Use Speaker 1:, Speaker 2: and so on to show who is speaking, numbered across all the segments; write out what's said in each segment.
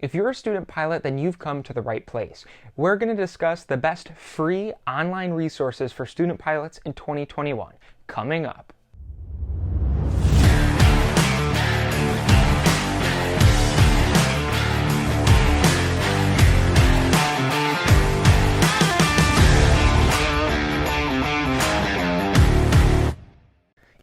Speaker 1: If you're a student pilot, then you've come to the right place. We're going to discuss the best free online resources for student pilots in 2021, coming up.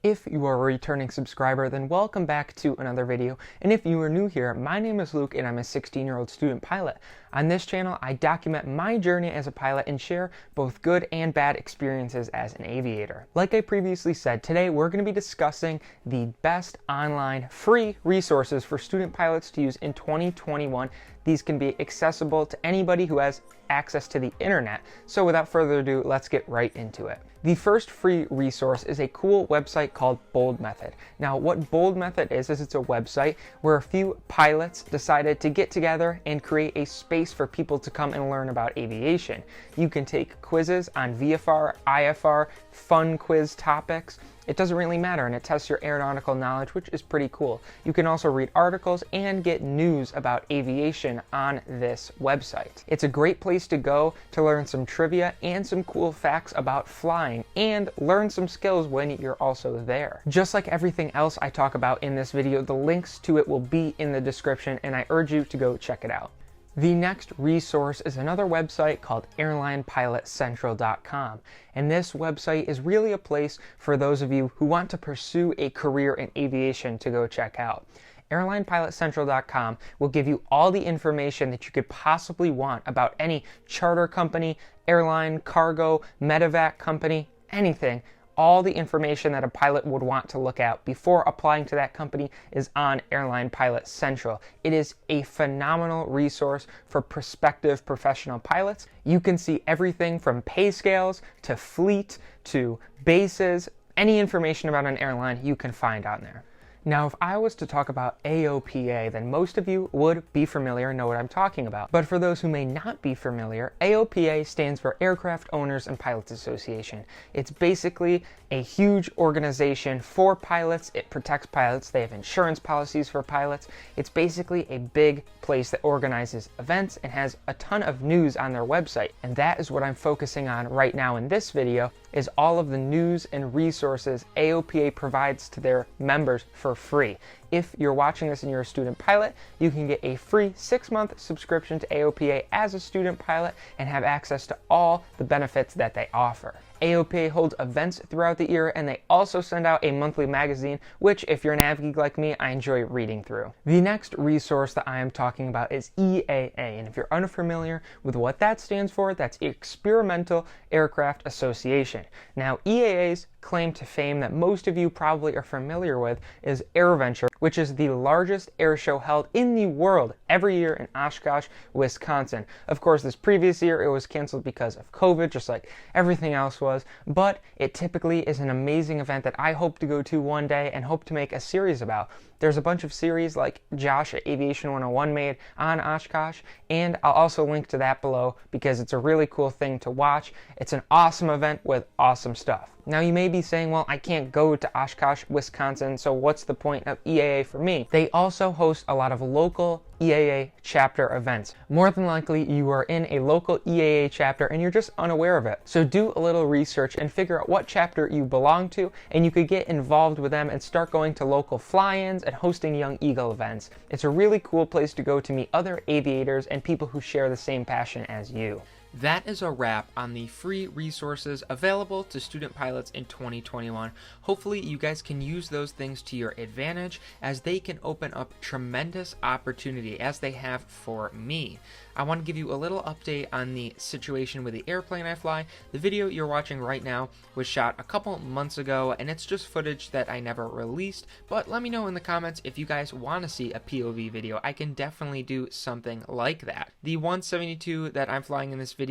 Speaker 1: If you are a returning subscriber, then welcome back to another video. And if you are new here, my name is Luke and I'm a 16-year-old student pilot. On this channel, I document my journey as a pilot and share both good and bad experiences as an aviator. Like I previously said, today we're going to be discussing the best online free resources for student pilots to use in 2021. These can be accessible to anybody who has access to the internet. So without further ado, let's get right into it. The first free resource is a cool website called Bold Method. Now, what Bold Method is it's a website where a few pilots decided to get together and create a space for people to come and learn about aviation. You can take quizzes on VFR, IFR, fun quiz topics. It doesn't really matter, and it tests your aeronautical knowledge, which is pretty cool. You can also read articles and get news about aviation on this website. It's a great place to go to learn some trivia and some cool facts about flying and learn some skills when you're also there. Just like everything else I talk about in this video, the links to it will be in the description, and I urge you to go check it out. The next resource is another website called airlinepilotcentral.com, and this website is really a place for those of you who want to pursue a career in aviation to go check out. Airlinepilotcentral.com will give you all the information that you could possibly want about any charter company, airline, cargo, medevac company, anything. All the information that a pilot would want to look at before applying to that company is on Airline Pilot Central. It is a phenomenal resource for prospective professional pilots. You can see everything from pay scales to fleet to bases. Any information about an airline you can find on there. Now, if I was to talk about AOPA, then most of you would be familiar and know what I'm talking about. But for those who may not be familiar, AOPA stands for Aircraft Owners and Pilots Association. It's basically a huge organization for pilots. It protects pilots. They have insurance policies for pilots. It's basically a big place that organizes events and has a ton of news on their website. And that is what I'm focusing on right now in this video, is all of the news and resources AOPA provides to their members for free. If you're watching this and you're a student pilot, you can get a free 6-month subscription to AOPA as a student pilot and have access to all the benefits that they offer. AOPA holds events throughout the year, and they also send out a monthly magazine, which, if you're an av geek like me, I enjoy reading through. The next resource that I am talking about is EAA, and if you're unfamiliar with what that stands for, that's Experimental Aircraft Association. Now, EAA's claim to fame that most of you probably are familiar with is AirVenture, which is the largest air show held in the world every year in Oshkosh, Wisconsin. Of course, this previous year it was canceled because of COVID, just like everything else was, but it typically is an amazing event that I hope to go to one day and hope to make a series about. There's a bunch of series like Josh at Aviation 101 made on Oshkosh, and I'll also link to that below because it's a really cool thing to watch. It's an awesome event with awesome stuff. Now you may be saying, well, I can't go to Oshkosh, Wisconsin, so what's the point of EAA for me? They also host a lot of local EAA chapter events. More than likely, you are in a local EAA chapter and you're just unaware of it. So do a little research and figure out what chapter you belong to, and you could get involved with them and start going to local fly-ins and hosting Young Eagle events. It's a really cool place to go to meet other aviators and people who share the same passion as you. That is a wrap on the free resources available to student pilots in 2021. Hopefully you guys can use those things to your advantage, as they can open up tremendous opportunity, as they have for me. I want to give you a little update on the situation with the airplane I fly. The video you're watching right now was shot a couple months ago, and it's just footage that I never released, but let me know in the comments if you guys want to see a POV video. I can definitely do something like that. The 172 that I'm flying in this video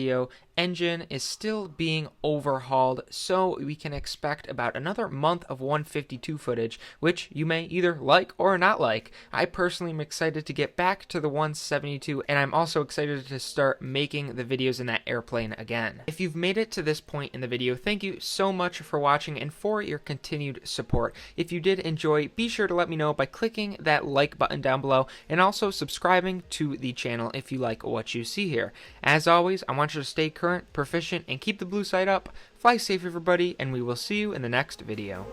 Speaker 1: engine is still being overhauled, so we can expect about another month of 152 footage, which you may either like or not like. I personally am excited to get back to the 172, and I'm also excited to start making the videos in that airplane again. If you've made it to this point in the video, thank you so much for watching and for your continued support. If you did enjoy, be sure to let me know by clicking that like button down below, and also subscribing to the channel if you like what you see here. As always, I want you to stay current, proficient, and keep the blue side up. Fly safe, everybody, and we will see you in the next video.